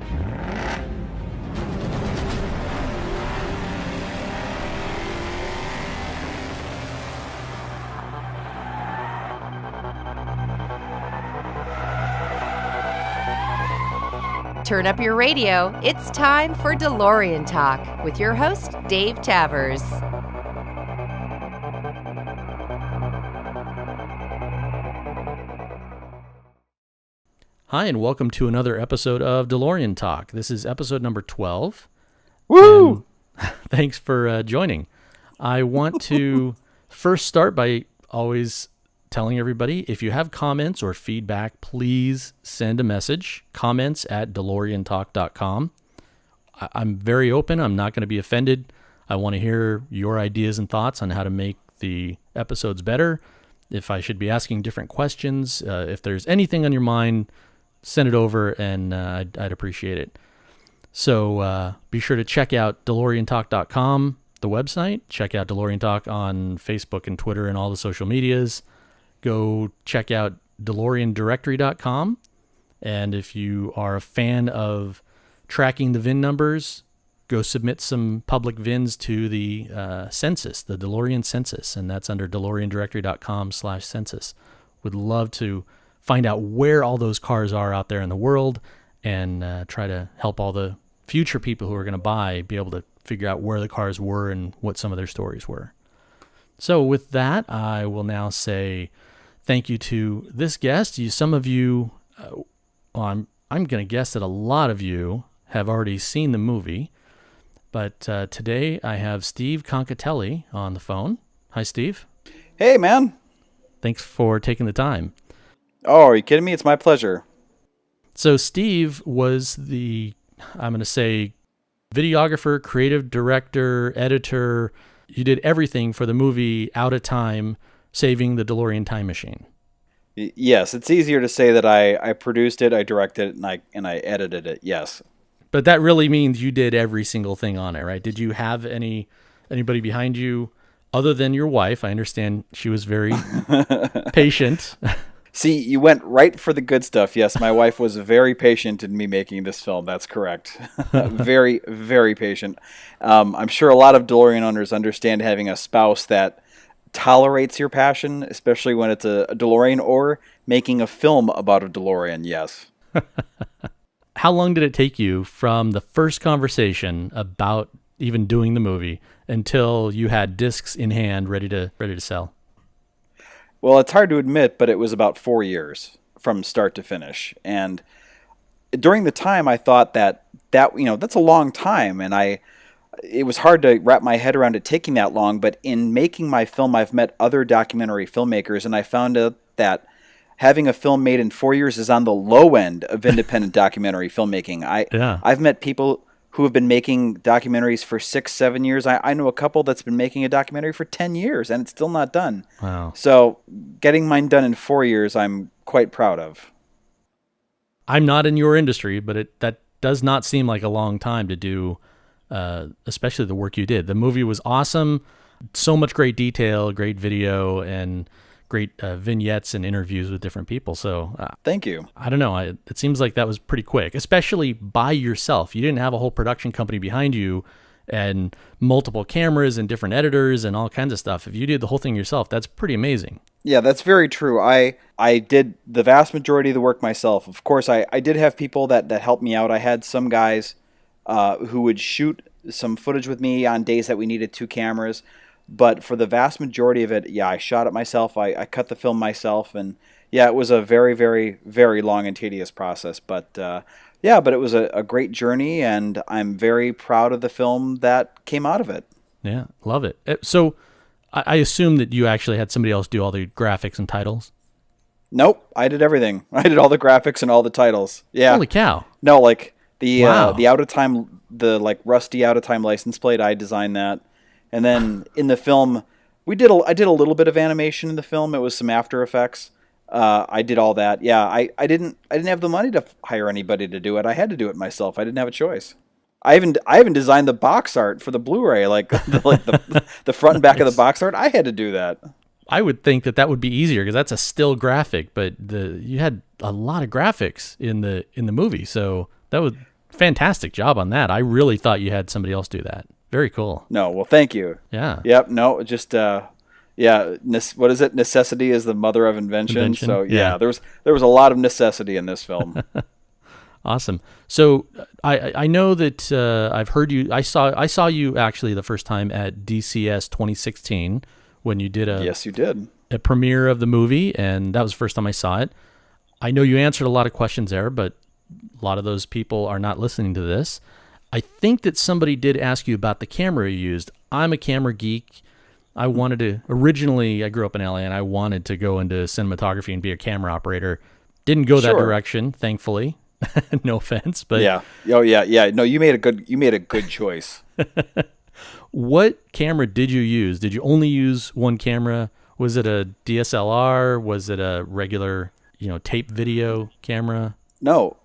Turn up your radio. It's time for DeLorean Talk with your host, Dave Tavers. Hi, and welcome to another episode of DeLorean Talk. This is episode number 12. Woo! Thanks for joining. I want to first start by always telling everybody, if you have comments or feedback, please send a message, comments at DeLoreanTalk.com. I'm very open. I'm not going to be offended. I want to hear your ideas and thoughts on how to make the episodes better. If I should be asking different questions, if there's anything on your mind, send it over, and I'd appreciate it. So be sure to check out DeLoreanTalk.com, the website. Check out DeLorean Talk on Facebook and Twitter and all the social medias. Go check out DeLoreanDirectory.com. And if you are a fan of tracking the VIN numbers, go submit some public VINs to the census, the DeLorean census, and that's under DeLoreanDirectory.com/census. Would love to find out where all those cars are out there in the world and try to help all the future people who are going to buy be able to figure out where the cars were and what some of their stories were. So with that, I will now say thank you to this guest. Some of you, I'm going to guess that a lot of you have already seen the movie, but today I have Steve Concotelli on the phone. Hi, Steve. Hey, man. Thanks for taking the time. Oh, are you kidding me? It's my pleasure. So Steve was I'm going to say, videographer, creative director, editor. You did everything for the movie Out of Time, Saving the DeLorean Time Machine. Yes, it's easier to say that I produced it, I directed it, and I edited it. Yes. But that really means you did every single thing on it, right? Did you have anybody behind you other than your wife? I understand she was very patient. See, you went right for the good stuff. Yes, my wife was very patient in me making this film. That's correct. Very, very patient. I'm sure a lot of DeLorean owners understand having a spouse that tolerates your passion, especially when it's a DeLorean or making a film about a DeLorean. Yes. How long did it take you from the first conversation about even doing the movie until you had discs in hand ready to sell? Well, it's hard to admit, but it was about 4 years from start to finish. And during the time, I thought that that's a long time, and it was hard to wrap my head around it taking that long. But in making my film, I've met other documentary filmmakers, and I found out that having a film made in 4 years is on the low end of independent documentary filmmaking. I've met people who have been making documentaries for 6-7 years. I know a couple that's been making a documentary for 10 years, and it's still not done. Wow. So getting mine done in 4 years, I'm quite proud of. I'm not in your industry, but that does not seem like a long time to do, especially the work you did. The movie was awesome. So much great detail, great video, and great vignettes and interviews with different people. So thank you. I don't know. It seems like that was pretty quick, especially by yourself. You didn't have a whole production company behind you and multiple cameras and different editors and all kinds of stuff. If you did the whole thing yourself, that's pretty amazing. Yeah, that's very true. I did the vast majority of the work myself. Of course, I did have people that helped me out. I had some guys who would shoot some footage with me on days that we needed 2 cameras. But for the vast majority of it, I shot it myself. I cut the film myself. And it was a very, very, very long and tedious process. But but it was a great journey, and I'm very proud of the film that came out of it. Yeah, love it. So I assume that you actually had somebody else do all the graphics and titles? Nope, I did everything. I did all the graphics and all the titles. Yeah. Holy cow. No, like the Out of Time, the rusty Out of Time license plate, I designed that. And then in the film, I did a little bit of animation in the film. It was some After Effects. I did all that. Yeah, I didn't have the money to hire anybody to do it. I had to do it myself. I didn't have a choice. I even designed the box art for the Blu-ray, the front and back of the box art. I had to do that. I would think that would be easier because that's a still graphic, but you had a lot of graphics in the movie, so that would fantastic job on that. I really thought you had somebody else do that. Very cool. No, well, thank you. Yeah. Yep. No, just what is it? Necessity is the mother of invention. So yeah, there was a lot of necessity in this film. Awesome. So I know that I've heard you. I saw you actually the first time at DCS 2016 when you did Yes, you did. a premiere of the movie, and that was the first time I saw it. I know you answered a lot of questions there, but a lot of those people are not listening to this. I think that somebody did ask you about the camera you used. I'm a camera geek. I originally I grew up in LA and I wanted to go into cinematography and be a camera operator. Didn't go that direction, thankfully. No offense, but yeah. Oh yeah. No, you made a good choice. What camera did you use? Did you only use one camera? Was it a DSLR? Was it a regular, tape video camera? No.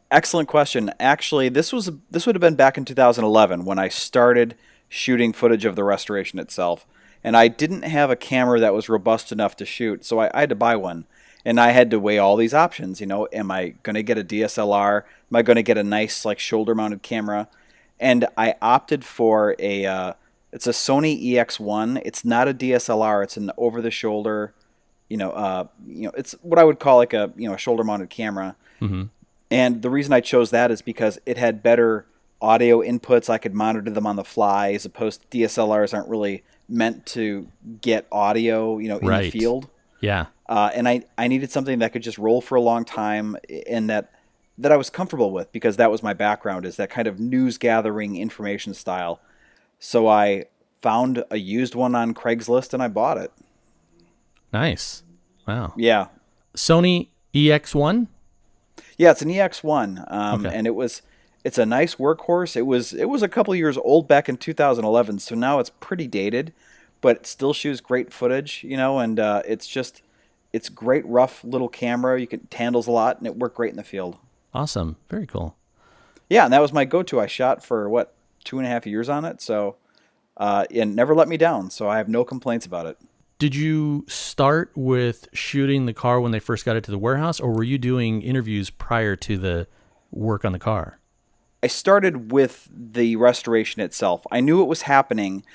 Excellent question. Actually, this would have been back in 2011 when I started shooting footage of the restoration itself. And I didn't have a camera that was robust enough to shoot, so I had to buy one. And I had to weigh all these options. Am I going to get a DSLR? Am I going to get a nice shoulder-mounted camera? And I opted for it's a Sony EX1. It's not a DSLR. It's an over-the-shoulder, it's what I would call a shoulder-mounted camera. Mm-hmm. And the reason I chose that is because it had better audio inputs. I could monitor them on the fly, as opposed to DSLRs aren't really meant to get audio, in the field. Yeah. And I needed something that could just roll for a long time, and that I was comfortable with, because that was my background, is that kind of news gathering information style. So I found a used one on Craigslist and I bought it. Nice. Wow. Yeah. Sony EX1? Yeah, it's an EX1, Okay. and it's a nice workhorse. It was a couple years old back in 2011, so now it's pretty dated, but it still shoots great footage, and it's great rough little camera. It handles a lot, and it worked great in the field. Awesome. Very cool. Yeah, and that was my go-to. I shot for 2.5 years on it, so it never let me down. So I have no complaints about it. Did you start with shooting the car when they first got it to the warehouse, or were you doing interviews prior to the work on the car? I started with the restoration itself. I knew it was happening,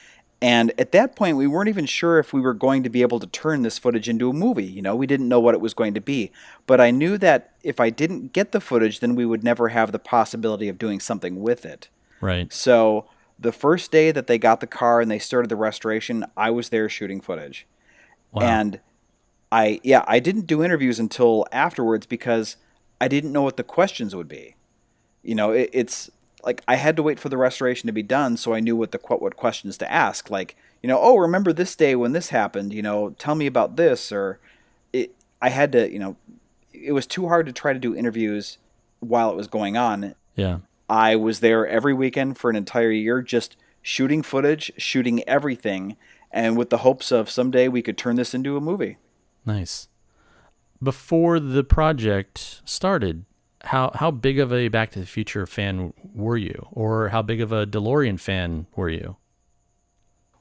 and at that point, we weren't even sure if we were going to be able to turn this footage into a movie. We didn't know what it was going to be. But I knew that if I didn't get the footage, then we would never have the possibility of doing something with it. Right. So the first day that they got the car and they started the restoration, I was there shooting footage. Wow. And I didn't do interviews until afterwards, because I didn't know what the questions would be. It's like I had to wait for the restoration to be done, so I knew what questions to ask. Like, remember this day when this happened? Tell me about this. Or I had to. It was too hard to try to do interviews while it was going on. Yeah. I was there every weekend for an entire year, just shooting footage, shooting everything, and with the hopes of someday we could turn this into a movie. Nice. Before the project started, how big of a Back to the Future fan were you? Or how big of a DeLorean fan were you?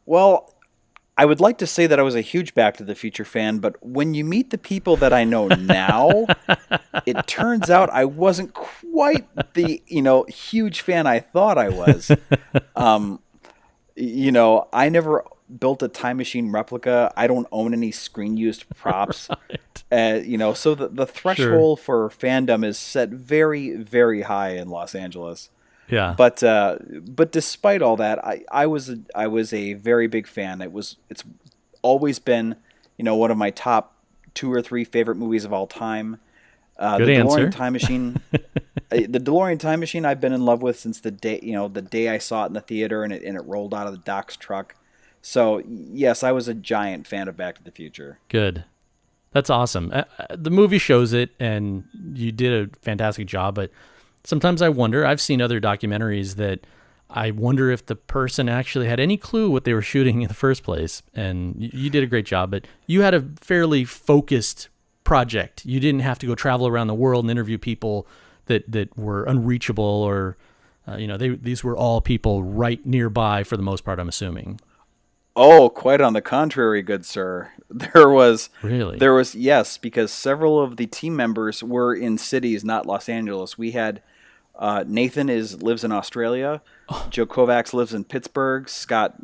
Well, I would like to say that I was a huge Back to the Future fan, but when you meet the people that I know now, it turns out I wasn't quite the, huge fan I thought I was. I never built a time machine replica. I don't own any screen used props. Right. So the threshold for fandom is set very, very high in Los Angeles. Yeah. But despite all that, I was a very big fan. It's always been, one of my top 2 or 3 favorite movies of all time. Good answer. DeLorean Time Machine. The DeLorean Time Machine I've been in love with since the day I saw it in the theater and it rolled out of the Doc's truck. So yes, I was a giant fan of Back to the Future. Good. That's awesome. The movie shows it, and you did a fantastic job. But sometimes I wonder, I've seen other documentaries that I wonder if the person actually had any clue what they were shooting in the first place. And you did a great job, but you had a fairly focused project. You didn't have to go travel around the world and interview people that were unreachable, or these were all people right nearby for the most part, I'm assuming. Oh, quite on the contrary, good sir. There was, yes, because several of the team members were in cities, not Los Angeles. We had Nathan lives in Australia. Joe Kovacs lives in Pittsburgh. Scott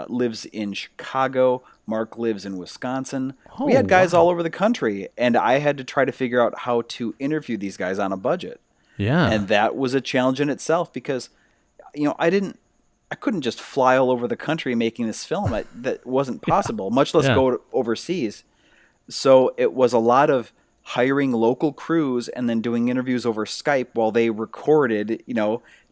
lives in Chicago. Mark lives in Wisconsin. We had guys all over the country, and I had to try to figure out how to interview these guys on a budget. Yeah. And that was a challenge in itself because, I couldn't just fly all over the country making this film. That wasn't possible, much less go overseas. So it was a lot of hiring local crews and then doing interviews over Skype while they recorded,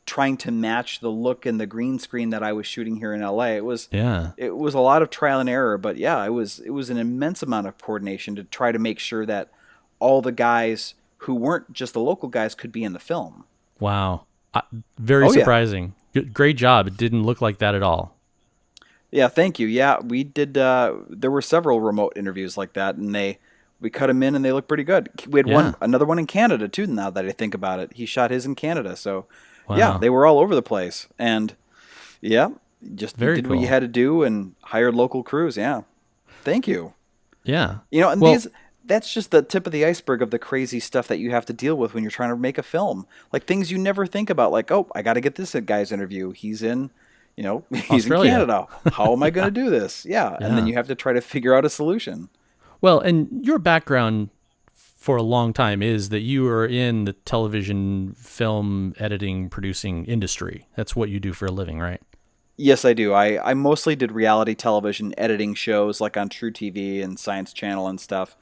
trying to match the look and the green screen that I was shooting here in LA. It was a lot of trial and error, but it was an immense amount of coordination to try to make sure that all the guys who weren't just the local guys could be in the film. Wow. Very surprising. Great job. It didn't look like that at all. Yeah, thank you. Yeah, we did. There were several remote interviews like that, and we cut them in, and they look pretty good. We had another one in Canada too. Now that I think about it, he shot his in Canada. So, they were all over the place, and just did what you had to do and hired local crews. Yeah, thank you. Yeah, and that's just the tip of the iceberg of the crazy stuff that you have to deal with when you're trying to make a film. Like things you never think about, like, oh, I got to get this guy's interview. He's in. He's Australia. in Canada. How am I going to do this? Yeah. And then you have to try to figure out a solution. Well, and your background for a long time is that you are in the television, film, editing, producing industry. That's what you do for a living, right? Yes, I do. I mostly did reality television editing shows like on True TV and Science Channel and stuff.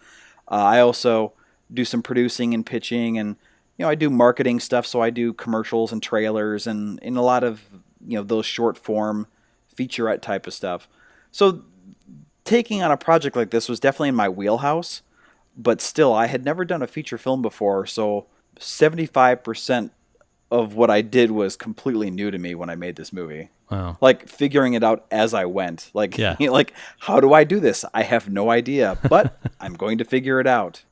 I also do some producing and pitching, and I do marketing stuff. So I do commercials and trailers and in a lot of those short form featurette type of stuff. So taking on a project like this was definitely in my wheelhouse, but still I had never done a feature film before. So 75% of what I did was completely new to me when I made this movie. Wow. Like figuring it out as I went. Like, like, how do I do this? I have no idea, but I'm going to figure it out.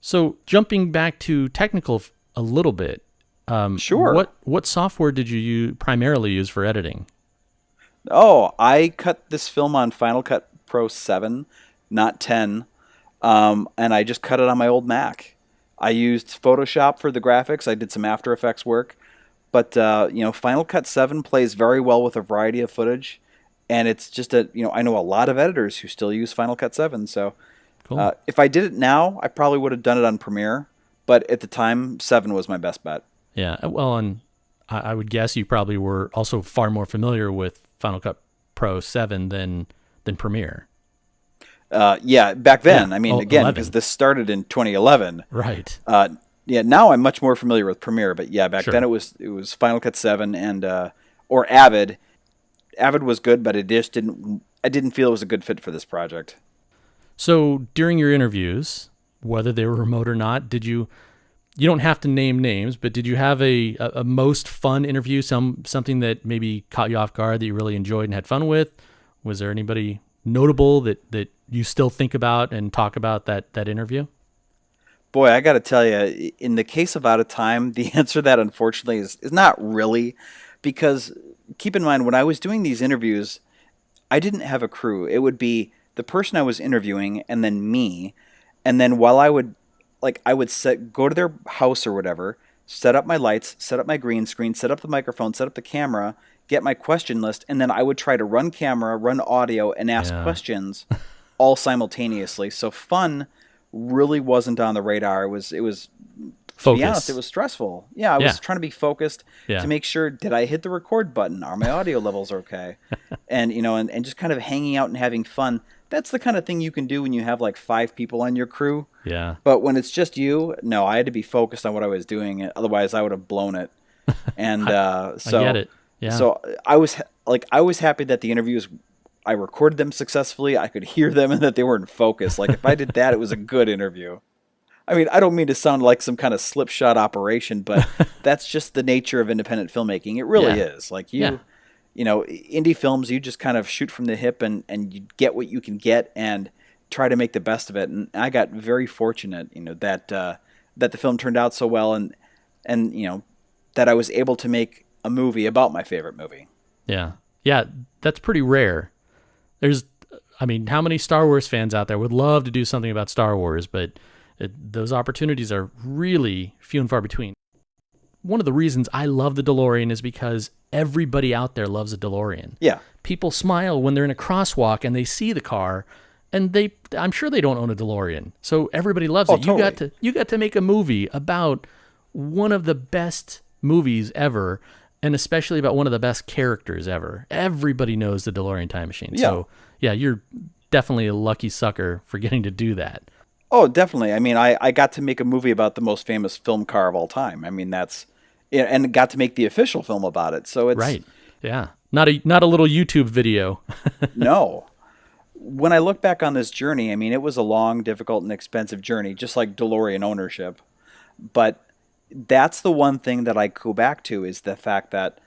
So jumping back to technical a little bit, sure. What software did you primarily use for editing? Oh, I cut this film on Final Cut Pro 7, not 10, and I just cut it on my old Mac. I used Photoshop for the graphics. I did some After Effects work, but Final Cut 7 plays very well with a variety of footage, and it's just I know a lot of editors who still use Final Cut 7, so cool. If I did it now, I probably would have done it on Premiere, but at the time, 7 was my best bet. Yeah, well, and I would guess you probably were also far more familiar with Final Cut Pro 7 than Premiere. Back then. Yeah. I mean, again, because this started in 2011. Right. Now I'm much more familiar with Premiere, but back then it was Final Cut 7 and or Avid. Avid was good, but I didn't feel it was a good fit for this project. So during your interviews, whether they were remote or not, you don't have to name names, but did you have a most fun interview, something that maybe caught you off guard that you really enjoyed and had fun with? Was there anybody notable that you still think about and talk about that interview? Boy, I got to tell you, in the case of Out of Time, the answer to that unfortunately is not really, because keep in mind, when I was doing these interviews, I didn't have a crew. It would be the person I was interviewing and then me, and then while I would go to their house or whatever, set up my lights, set up my green screen, set up the microphone, set up the camera, get my question list, and then I would try to run camera, run audio, and ask questions all simultaneously. So fun really wasn't on the radar. It was to be honest, it was stressful. Yeah, I was trying to be focused to make sure, did I hit the record button? Are my audio levels okay? And and just kind of hanging out and having fun. That's the kind of thing you can do when you have like 5 people on your crew. Yeah. But when it's just you, no, I had to be focused on what I was doing. Otherwise, I would have blown it. And so I get it. Yeah. So I was happy that the interviews, I recorded them successfully. I could hear them and that they were in focus. Like if I did that, it was a good interview. I mean, I don't mean to sound like some kind of slipshod operation, but that's just the nature of independent filmmaking. It really is. Like indie films, you just kind of shoot from the hip and you get what you can get and try to make the best of it. And I got very fortunate, that the film turned out so well and that I was able to make a movie about my favorite movie. Yeah. Yeah. That's pretty rare. How many Star Wars fans out there would love to do something about Star Wars, but those opportunities are really few and far between. one of the reasons I love the DeLorean is because everybody out there loves a DeLorean. Yeah. People smile when they're in a crosswalk and they see the car, and I'm sure they don't own a DeLorean. So everybody loves it. Totally. You got to make a movie about one of the best movies ever, and especially about one of the best characters ever. Everybody knows the DeLorean Time Machine. Yeah. So yeah, you're definitely a lucky sucker for getting to do that. Oh, definitely. I mean, I got to make a movie about the most famous film car of all time. I mean, and got to make the official film about it. So it's right. Yeah. Not a little YouTube video. No. When I look back on this journey, I mean, it was a long, difficult, and expensive journey, just like DeLorean ownership. But that's the one thing that I go back to, is the fact that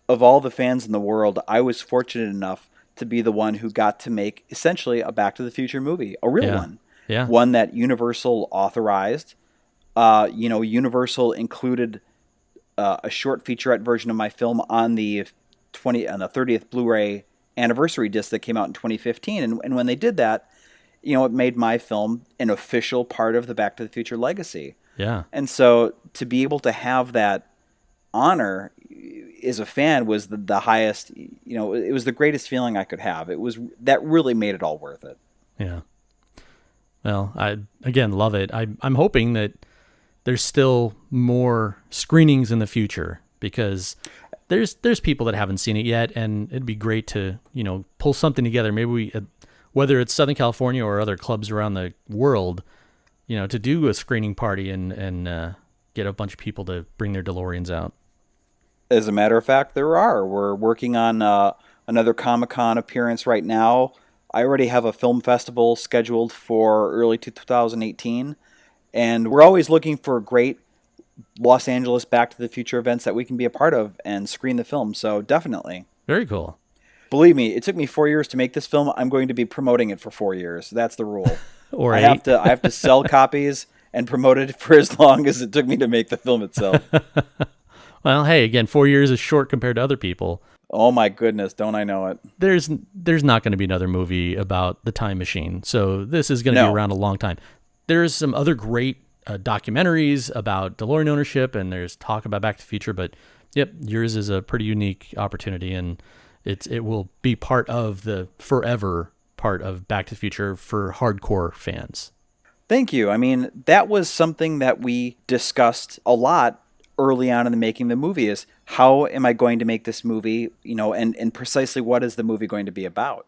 of all the fans in the world, I was fortunate enough to be the one who got to make essentially a Back to the Future movie, a real one. Yeah. One that Universal authorized. Universal included a short featurette version of my film on the 30th Blu-ray anniversary disc that came out in 2015. And when they did that, it made my film an official part of the Back to the Future legacy. Yeah. And so to be able to have that honor as a fan was the highest, it was the greatest feeling I could have. That really made it all worth it. Yeah. Well, I, again, love it. I'm hoping that there's still more screenings in the future, because there's people that haven't seen it yet, and it'd be great to, pull something together. Maybe whether it's Southern California or other clubs around the world, to do a screening party and get a bunch of people to bring their DeLoreans out. As a matter of fact, there are. We're working on another Comic-Con appearance right now. I already have a film festival scheduled for early 2018, and we're always looking for great Los Angeles Back to the Future events that we can be a part of and screen the film. So definitely. Very cool. Believe me, it took me 4 years to make this film. I'm going to be promoting it for 4 years. That's the rule. Or I 8. have to sell copies and promote it for as long as it took me to make the film itself. Well, hey, again, 4 years is short compared to other people. Oh my goodness, don't I know it? There's not going to be another movie about the time machine, so this is going to be around a long time. There's some other great documentaries about DeLorean ownership, and there's talk about Back to the Future, but yep, yours is a pretty unique opportunity, and it will be part of the forever part of Back to the Future for hardcore fans. Thank you. I mean, that was something that we discussed a lot early on in the making of the movie, is how am I going to make this movie, and precisely what is the movie going to be about?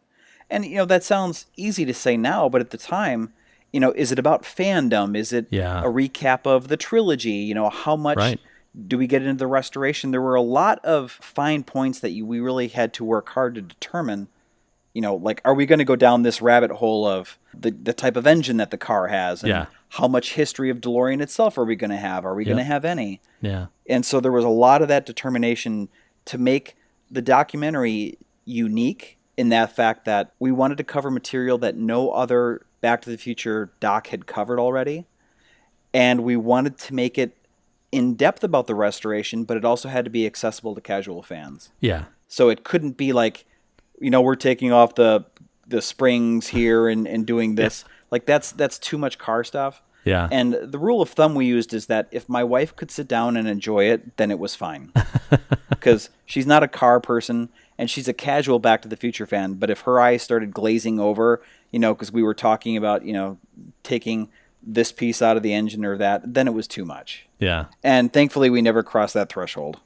And, that sounds easy to say now, but at the time, is it about fandom? Is it a recap of the trilogy? How much do we get into the restoration? There were a lot of fine points that we really had to work hard to determine. Like, are we going to go down this rabbit hole of the type of engine that the car has? And how much history of DeLorean itself are we going to have? Are we going to have any? Yeah. And so there was a lot of that determination to make the documentary unique, in that fact that we wanted to cover material that no other Back to the Future doc had covered already. And we wanted to make it in depth about the restoration, but it also had to be accessible to casual fans. Yeah. So it couldn't be like, we're taking off the springs here and doing this. Like, that's too much car stuff. Yeah. And the rule of thumb we used is that if my wife could sit down and enjoy it, then it was fine. Because she's not a car person, and she's a casual Back to the Future fan. But if her eyes started glazing over, because we were talking about, taking this piece out of the engine or that, then it was too much. Yeah. And thankfully, we never crossed that threshold.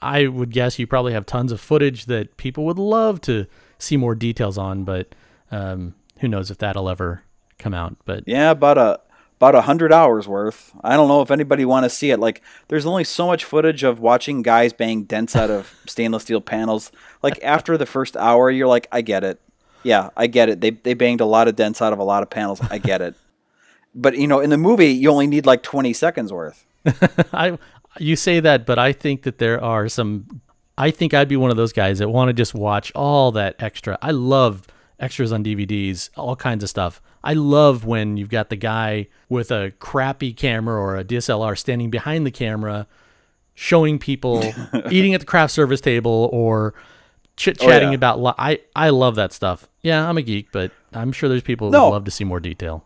I would guess you probably have tons of footage that people would love to see more details on, but who knows if that'll ever come out. But yeah, about 100 hours worth. I don't know if anybody want to see it. Like, there's only so much footage of watching guys bang dents out of stainless steel panels. Like, after the first hour, you're like, I get it. Yeah, I get it. They banged a lot of dents out of a lot of panels. I get it. But, in the movie, you only need like 20 seconds worth. You say that, but I think that there are some. I think I'd be one of those guys that want to just watch all that extra. I love extras on DVDs, all kinds of stuff. I love when you've got the guy with a crappy camera or a DSLR standing behind the camera, showing people eating at the craft service table or chit-chatting about. I love that stuff. Yeah, I'm a geek, but I'm sure there's people who would love to see more detail.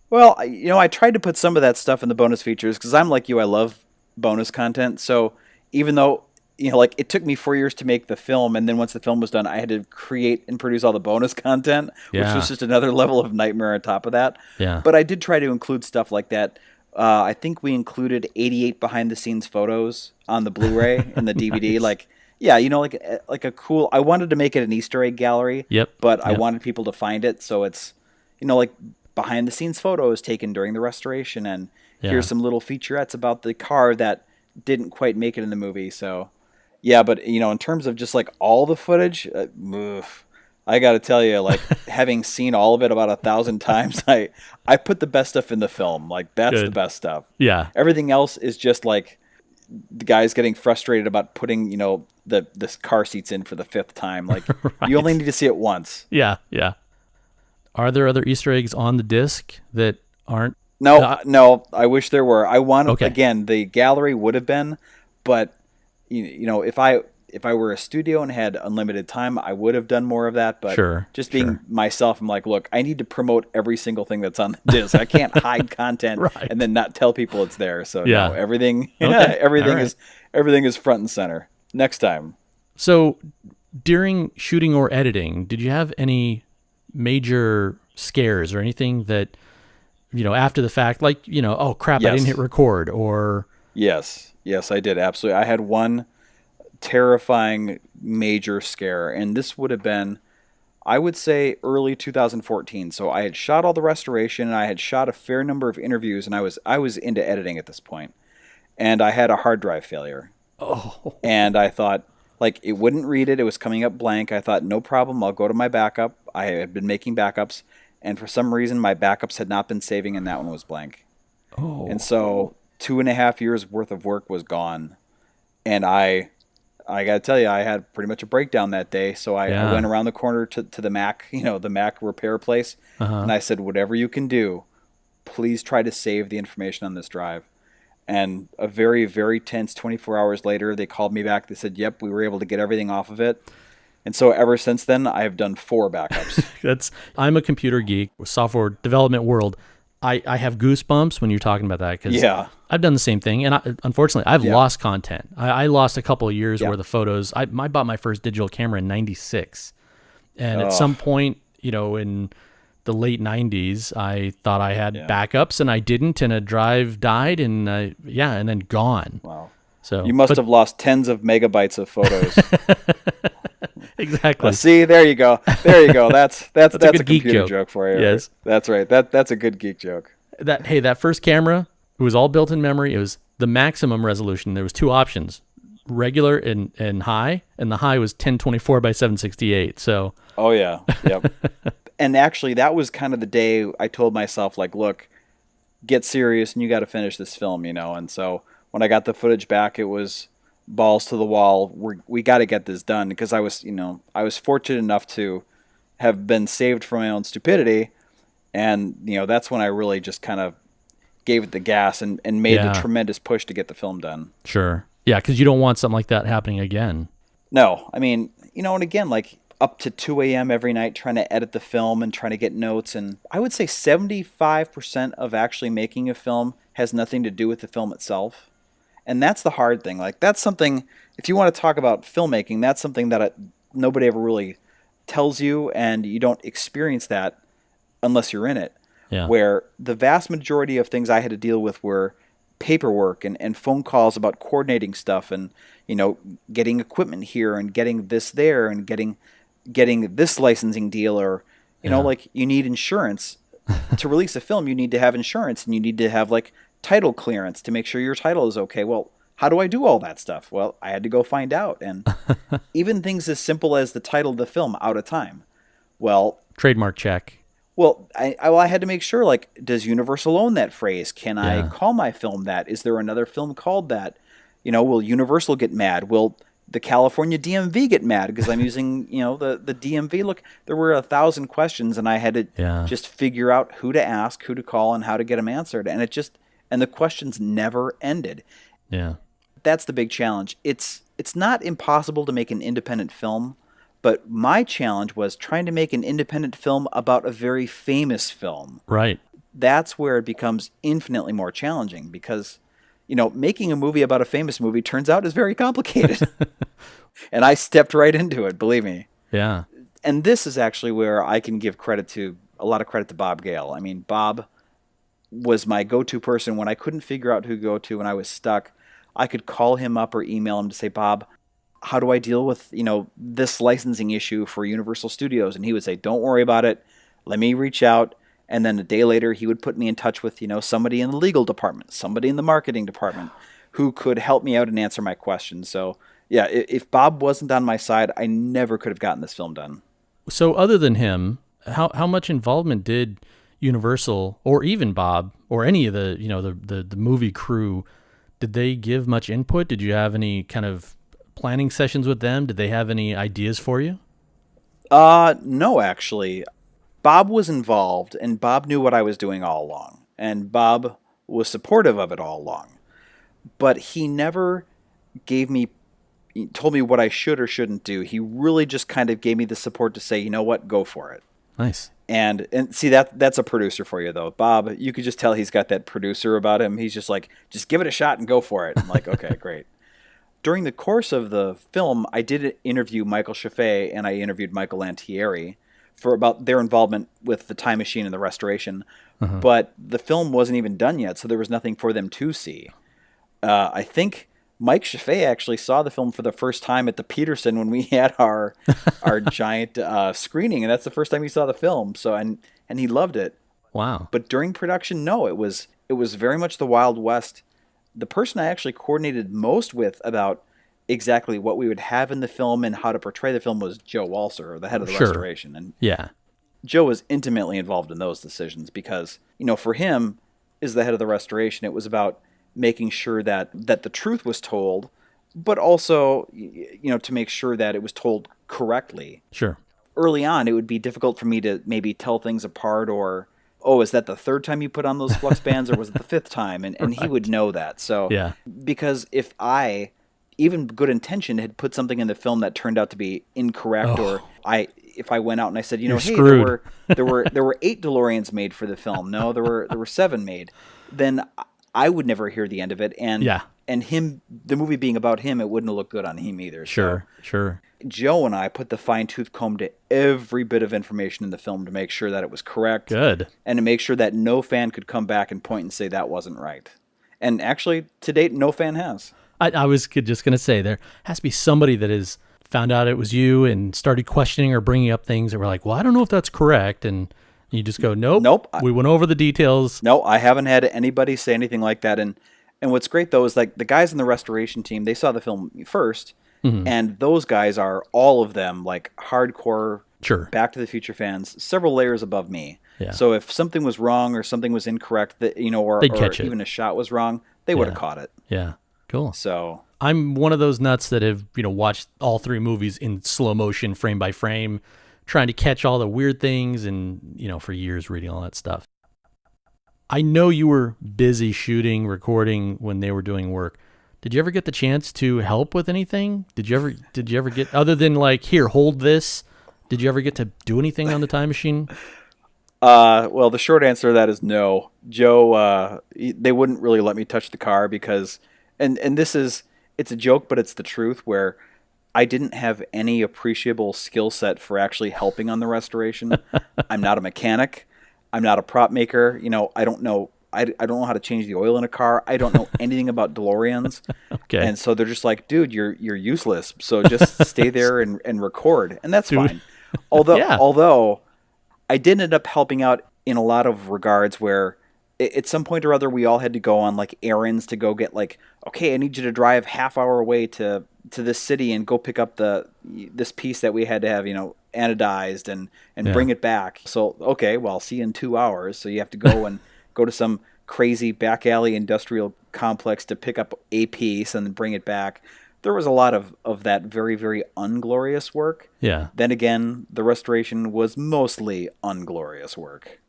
Well, I tried to put some of that stuff in the bonus features because I'm like you. I love bonus content. So even though, like it took me 4 years to make the film, and then once the film was done, I had to create and produce all the bonus content, which was just another level of nightmare on top of that. Yeah. But I did try to include stuff like that. I think we included 88 behind the scenes photos on the Blu-ray and the DVD. Nice. Like, yeah, like a cool, I wanted to make it an Easter egg gallery. But I wanted people to find it. So it's, like behind the scenes photos taken during the restoration. And here's some little featurettes about the car that didn't quite make it in the movie. So yeah, but in terms of just like all the footage, I got to tell you, like having seen all of it about 1,000 times, I put the best stuff in the film. Like that's the best stuff. Yeah. Everything else is just like the guys getting frustrated about putting, the car seats in for the 5th time. Like you only need to see it once. Yeah. Yeah. Are there other Easter eggs on the disc that aren't? No, I wish there were. I want, again, the gallery would have been, but if I were a studio and had unlimited time, I would have done more of that. But just being myself, I'm like, look, I need to promote every single thing that's on the disc. I can't hide content and then not tell people it's there. So no, everything is front and center. Next time. So during shooting or editing, did you have any major scares or anything that, after the fact, like, oh crap, I didn't hit record or... Yes, I did. Absolutely. I had one terrifying major scare, and this would have been, I would say, early 2014. So I had shot all the restoration, and I had shot a fair number of interviews, and I was into editing at this point. And I had a hard drive failure. Oh. And I thought, like, it wouldn't read it. It was coming up blank. I thought, no problem. I'll go to my backup. I had been making backups, and for some reason, my backups had not been saving, and that one was blank. Oh. And so 2.5 years worth of work was gone. And I got to tell you, I had pretty much a breakdown that day. So I went around the corner to the Mac, the Mac repair place. And I said, whatever you can do, please try to save the information on this drive. And a very, very tense 24 hours later, they called me back. They said, yep, we were able to get everything off of it. And so ever since then, I have done 4 backups. I'm a computer geek, software development world. I have goosebumps when you're talking about that because I've done the same thing. And unfortunately, I've lost content. I lost a couple of years worth of photos. I bought my first digital camera in 96. And at some point, in the late 90s, I thought I had backups and I didn't. And a drive died and and then gone. Wow. So you must have lost tens of megabytes of photos. Exactly. See, there you go. That's a computer joke for you. Yes, that's right. That's a good geek joke. That first camera, it was all built in memory. It was the maximum resolution. There was 2 options, regular and high, and the high was 1024 by 768. So. Oh yeah, yep. And actually, that was kind of the day I told myself, like, look, get serious, and you got to finish this film, And so when I got the footage back, it was balls to the wall. We got to get this done because I was fortunate enough to have been saved from my own stupidity, and that's when I really just kind of gave it the gas and made the tremendous push to get the film done. Sure, yeah, because you don't want something like that happening again. No, I mean, and again, like up to 2 a.m. every night trying to edit the film and trying to get notes, and I would say 75% of actually making a film has nothing to do with the film itself. And that's the hard thing. Like, that's something, if you want to talk about filmmaking, that's something that nobody ever really tells you, and you don't experience that unless you're in it. Yeah. Where the vast majority of things I had to deal with were paperwork and phone calls about coordinating stuff and, getting equipment here and getting this there and getting this licensing deal or, like you need insurance. To release a film, you need to have insurance and you need to have, like, title clearance to make sure your title is okay. Well, how do I do all that stuff? Well, I had to go find out. And even things as simple as the title of the film, Out of Time. Well, trademark check. Well, I had to make sure, like, does Universal own that phrase? Can I call my film that? Is there another film called that? Will Universal get mad? Will the California DMV get mad because I'm using, the DMV? Look, there were 1,000 questions, and I had to just figure out who to ask, who to call, and how to get them answered. And the questions never ended. Yeah. That's the big challenge. It's not impossible to make an independent film, but my challenge was trying to make an independent film about a very famous film. Right. That's where it becomes infinitely more challenging because, making a movie about a famous movie turns out is very complicated. And I stepped right into it, believe me. Yeah. And this is actually where I can give a lot of credit to Bob Gale. I mean, Bob was my go-to person when I couldn't figure out who to go to when I was stuck. I could call him up or email him to say, Bob, how do I deal with, this licensing issue for Universal Studios? And he would say, don't worry about it. Let me reach out. And then a day later, he would put me in touch with, somebody in the legal department, somebody in the marketing department who could help me out and answer my questions. So, yeah, if Bob wasn't on my side, I never could have gotten this film done. So other than him, how much involvement did Universal or even Bob or any of the, the movie crew, did they give much input? Did you have any kind of planning sessions with them? Did they have any ideas for you? No, actually. Bob was involved, and Bob knew what I was doing all along, and Bob was supportive of it all along. But he never told me what I should or shouldn't do. He really just kind of gave me the support to say, you know what, go for it. Nice. And see, that's a producer for you, though. Bob, you could just tell he's got that producer about him. He's just like, just give it a shot and go for it. I'm like, okay, great. During the course of the film, I did interview Michael Chaffee and I interviewed Michael Lantieri for about their involvement with the Time Machine and the restoration. Uh-huh. But the film wasn't even done yet, so there was nothing for them to see. I think Mike Chaffee actually saw the film for the first time at the Peterson when we had our giant screening, and that's the first time he saw the film. So and he loved it. Wow. But during production, no, it was very much the Wild West. The person I actually coordinated most with about exactly what we would have in the film and how to portray the film was Joe Walser, the head of the restoration. And yeah, Joe was intimately involved in those decisions because, for him, as the head of the restoration, it was about making sure that the truth was told, but also, to make sure that it was told correctly. Sure. Early on, it would be difficult for me to maybe tell things apart or, oh, is that the third time you put on those flux bands or was it the fifth time? And Right. he would know that. So, Yeah. Because if I, even good intention, had put something in the film that turned out to be incorrect or if I went out and I said, You're hey, screwed. there were 8 DeLoreans made for the film. No, there were 7 made. Then I would never hear the end of it. And him, the movie being about him, it wouldn't look good on him either. Sure. So Sure. Joe and I put the fine-tooth comb to every bit of information in the film to make sure that it was correct. Good. And to make sure that no fan could come back and point and say that wasn't right. And actually, to date, no fan has. I was just going to say, there has to be somebody that has found out it was you and started questioning or bringing up things that were like, well, I don't know if that's correct. And you just go, nope. We went over the details. No, I haven't had anybody say anything like that. And what's great, though, is like the guys in the restoration team, they saw the film first. Mm-hmm. And those guys are, all of them, like hardcore Back to the Future fans, several layers above me. Yeah. So if something was wrong or something was incorrect, that or even a shot was wrong, they would have caught it. Yeah. Cool. So I'm one of those nuts that have, watched all 3 movies in slow motion, frame by frame, trying to catch all the weird things and, for years reading all that stuff. I know you were busy shooting, recording when they were doing work. Did you ever get the chance to help with anything? Did you ever get, other than like, here, hold this, did you ever get to do anything on the Time Machine? Well, the short answer to that is no. Joe, they wouldn't really let me touch the car because, and it's a joke, but it's the truth, where I didn't have any appreciable skill set for actually helping on the restoration. I'm not a mechanic. I'm not a prop maker. I don't know. I don't know how to change the oil in a car. I don't know anything about DeLoreans. Okay. And so they're just like, dude, you're useless. So just stay there and record. And that's fine. Although I did end up helping out in a lot of regards where at some point or other we all had to go on like errands to go get like, okay, I need you to drive half hour away to this city and go pick up this piece that we had to have, anodized and bring it back. So, okay, well, I'll see you in 2 hours. So you have to go and go to some crazy back alley industrial complex to pick up a piece and then bring it back. There was a lot of that very, very unglorious work. Yeah. Then again, the restoration was mostly unglorious work.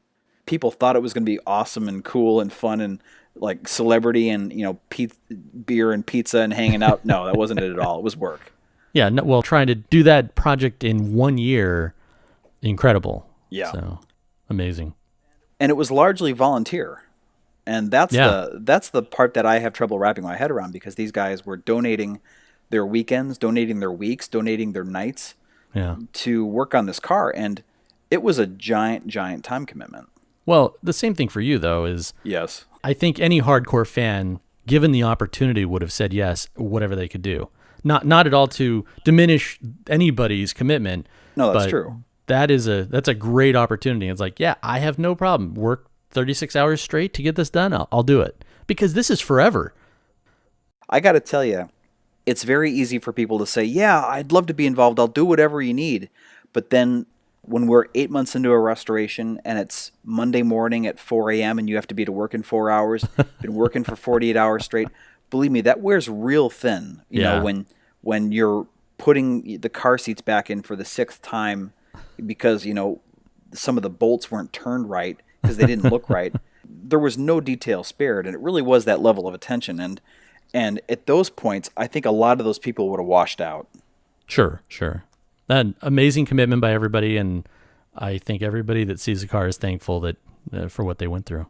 People thought it was going to be awesome and cool and fun and like celebrity and, beer and pizza and hanging out. No, that wasn't it at all. It was work. Yeah. No, well, trying to do that project in 1 year, incredible. Yeah. So amazing. And it was largely volunteer. And that's the part that I have trouble wrapping my head around, because these guys were donating their weekends, donating their weeks, donating their nights to work on this car, and it was a giant time commitment. Well, the same thing for you though is Yes. I think any hardcore fan, given the opportunity, would have said yes, whatever they could do. Not at all to diminish anybody's commitment. No, that's true. That's a great opportunity. It's like, yeah, I have no problem. Work 36 hours straight to get this done. I'll do it, because this is forever. I got to tell you, it's very easy for people to say, yeah, I'd love to be involved. I'll do whatever you need. But then when we're 8 months into a restoration and it's Monday morning at 4 a.m. and you have to be to work in 4 hours, been working for 48 hours straight, believe me, that wears real thin. You know, when you're putting the car seats back in for the 6th time because, you know, some of the bolts weren't turned right because they didn't look right. There was no detail spared, and it really was that level of attention. And at those points, I think a lot of those people would have washed out. Sure. That amazing commitment by everybody, and I think everybody that sees the car is thankful that for what they went through.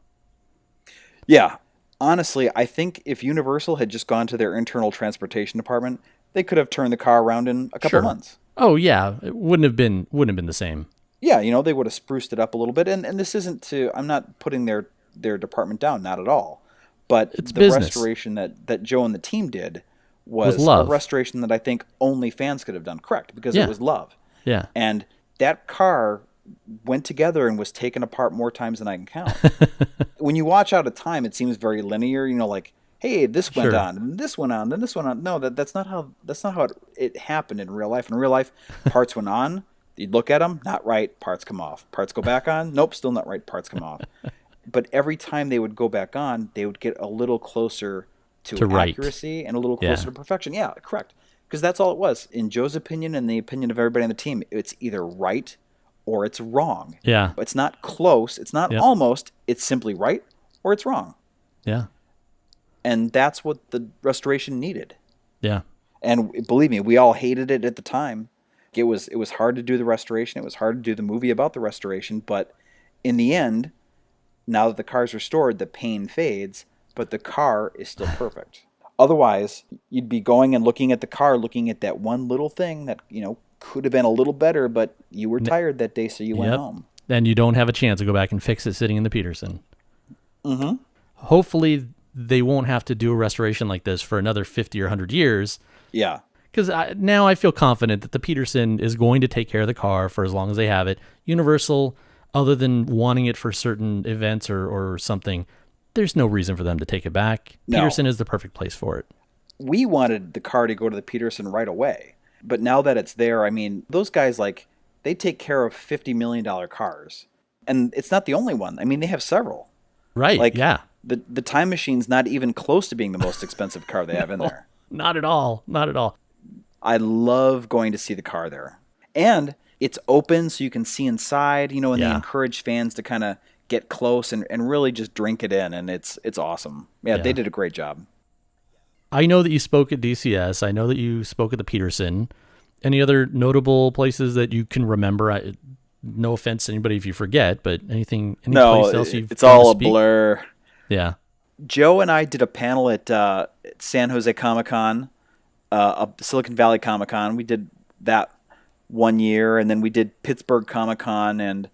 Yeah. Honestly, I think if Universal had just gone to their internal transportation department, they could have turned the car around in a couple months. Oh yeah, it wouldn't have been the same. Yeah, you know, they would have spruced it up a little bit. And this isn't I'm not putting their department down, not at all. But it's the business. Restoration that Joe and the team did was love. A restoration that I think only fans could have done correct, because it was love. Yeah. And that car went together and was taken apart more times than I can count. When you watch Out of Time, it seems very linear, you know, like, hey, this went on, and this went on, then this went on. No, that's not how it happened in real life. In real life, parts went on, you'd look at them, not right, parts come off. Parts go back on, nope, still not right, parts come off. But every time they would go back on, they would get a little closer to accuracy and a little closer to perfection. Yeah, correct. Because that's all it was. In Joe's opinion and the opinion of everybody on the team, it's either right or it's wrong. Yeah. It's not close. It's not almost. It's simply right or it's wrong. Yeah. And that's what the restoration needed. Yeah. And believe me, we all hated it at the time. It was hard to do the restoration. It was hard to do the movie about the restoration. But in the end, now that the car's restored, the pain fades, but the car is still perfect. Otherwise, you'd be going and looking at the car, looking at that one little thing that, you know, could have been a little better, but you were tired that day, so you went home. Then you don't have a chance to go back and fix it sitting in the Peterson. Mm-hmm. Hopefully, they won't have to do a restoration like this for another 50 or 100 years. Yeah. Because now I feel confident that the Peterson is going to take care of the car for as long as they have it. Universal, other than wanting it for certain events or something, there's no reason for them to take it back. No. Peterson is the perfect place for it. We wanted the car to go to the Peterson right away. But now that it's there, I mean, those guys, like, they take care of $50 million cars. And it's not the only one. I mean, they have several. Right, like, yeah. The Time Machine's not even close to being the most expensive car they have in there. Not at all. Not at all. I love going to see the car there. And it's open so you can see inside, you know, and they encourage fans to kind of get close and really just drink it in. And it's awesome. Yeah, they did a great job. I know that you spoke at DCS. I know that you spoke at the Peterson. Any other notable places that you can remember? No offense to anybody if you forget, but any place else you've it's all a blur. Yeah. Joe and I did a panel at San Jose Comic-Con, Silicon Valley Comic-Con. We did that one year, and then we did Pittsburgh Comic-Con, and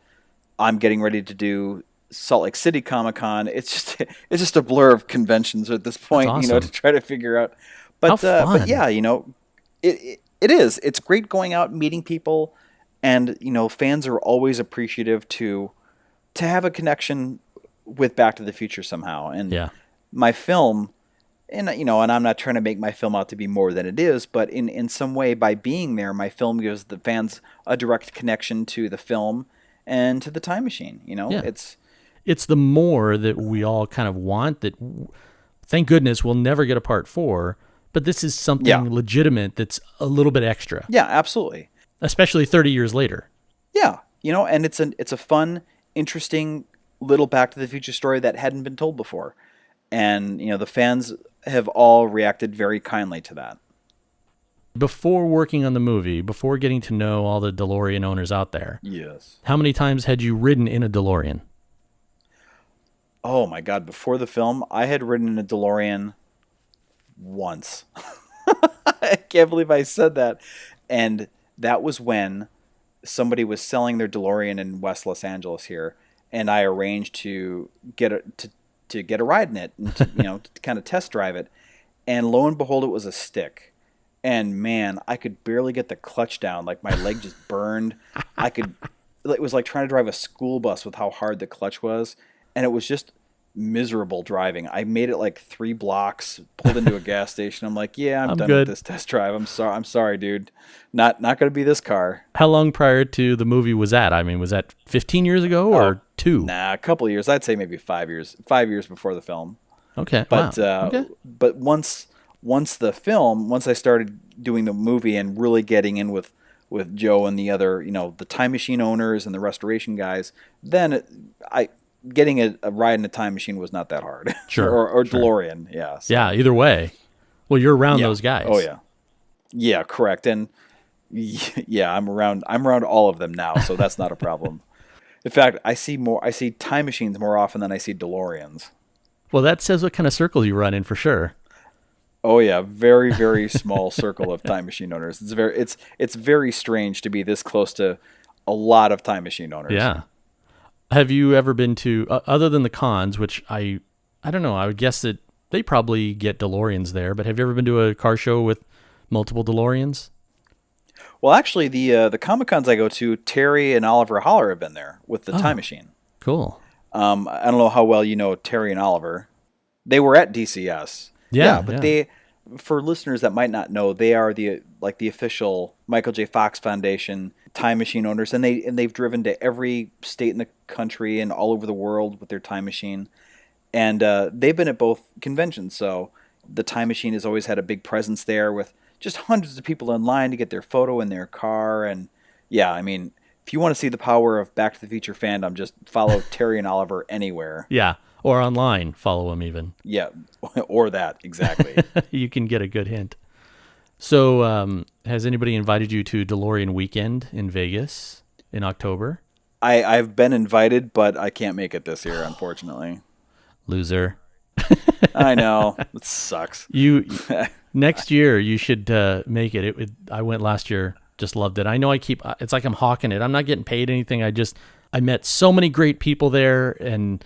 I'm getting ready to do Salt Lake City Comic-Con. It's just a blur of conventions at this point, awesome. You know, to try to figure out. But but yeah, you know, it is. It's great going out and meeting people, and you know, fans are always appreciative to have a connection with Back to the Future somehow. And my film, and you know, and I'm not trying to make my film out to be more than it is, but in some way, by being there, my film gives the fans a direct connection to the film and to the Time Machine. You know, it's the more that we all kind of want. That, thank goodness, we'll never get a part 4. But this is something legitimate that's a little bit extra. Yeah, absolutely. Especially 30 years later. Yeah, you know, and it's a fun, interesting little Back to the Future story that hadn't been told before. And, you know, the fans have all reacted very kindly to that. Before working on the movie, before getting to know all the DeLorean owners out there, yes, how many times had you ridden in a DeLorean? Oh my God, before the film, I had ridden in a DeLorean once. I can't believe I said that. And that was when somebody was selling their DeLorean in West Los Angeles here, and I arranged to get to get a ride in it and to, to kind of test drive it. And lo and behold, it was a stick. And man, I could barely get the clutch down. Like my leg just burned. It was like trying to drive a school bus with how hard the clutch was. And it was just miserable driving. I made it like 3 blocks, pulled into a gas station. I'm like, yeah, I'm done good with this test drive. I'm sorry, dude. Not going to be this car. How long prior to the movie was that? I mean, was that 15 years ago or 2? Nah, a couple of years. I'd say maybe 5 years. 5 years before the film. Okay. But wow. Okay. but once I started doing the movie and really getting in with Joe and the other, the Time Machine owners and the restoration guys, then getting a ride in a time machine was not that hard. Sure. or sure. DeLorean, yeah. So. Yeah, either way. Well, you're around those guys. Oh yeah. Yeah, correct. And yeah, I'm around all of them now, so that's not a problem. In fact, I see time machines more often than I see DeLoreans. Well, that says what kind of circle you run in for sure. Oh yeah, very very small circle of time machine owners. It's very strange to be this close to a lot of time machine owners. Yeah. Have you ever been to other than the cons, which I don't know, I would guess that they probably get DeLoreans there, but have you ever been to a car show with multiple DeLoreans? Well, actually, the Comic-Cons I go to, Terry and Oliver Holler have been there with the time machine. Cool. I don't know how well you know Terry and Oliver. They were at DCS. Yeah, but they, for listeners that might not know, they are the official Michael J. Fox Foundation time machine owners, and they've driven to every state in the country and all over the world with their time machine, and they've been at both conventions. So the time machine has always had a big presence there with just hundreds of people in line to get their photo in their car, and yeah, I mean, if you want to see the power of Back to the Future fandom, just follow Terry and Oliver anywhere. Yeah. Or online, follow them even. Yeah, or that, exactly. You can get a good hint. So has anybody invited you to DeLorean Weekend in Vegas in October? I've been invited, but I can't make it this year, unfortunately. Loser. I know. It sucks. Next year, you should make it. I went last year, just loved it. I know it's like I'm hawking it. I'm not getting paid anything. I met so many great people there, and